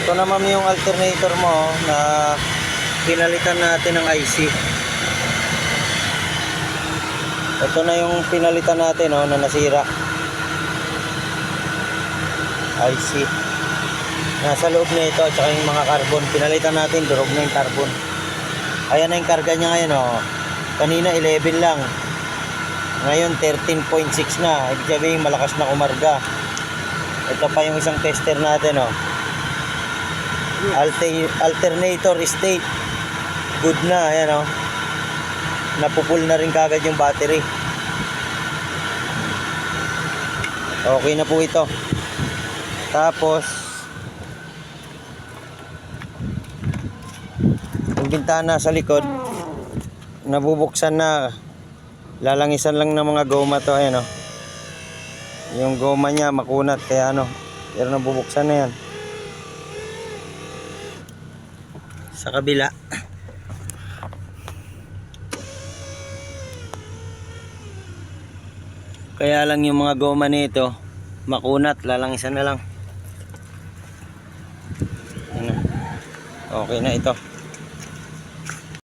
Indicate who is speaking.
Speaker 1: Ito naman yung alternator mo na pinalitan natin ng IC. Ito na yung pinalitan natin na nasira. IC. Nasa loob na ito at saka yung mga carbon. Pinalitan natin, durog na yung carbon. Ayan na yung karga niya ngayon. Kanina 11 lang. Ngayon 13.6 na. Ibig sabihin malakas na kumarga. Ito pa yung isang tester natin. Alternator state. Good na. Ayan napupul na rin kagad yung battery. Okay na po ito. Tapos yung bintana sa likod nabubuksan na. Lalangisan lang ng mga goma to. Ayan yung goma niya makunat kaya pero nabubuksan na yan. Sa kabila kaya lang yung mga goma nito makunat, lalangisan na lang. Okay na ito.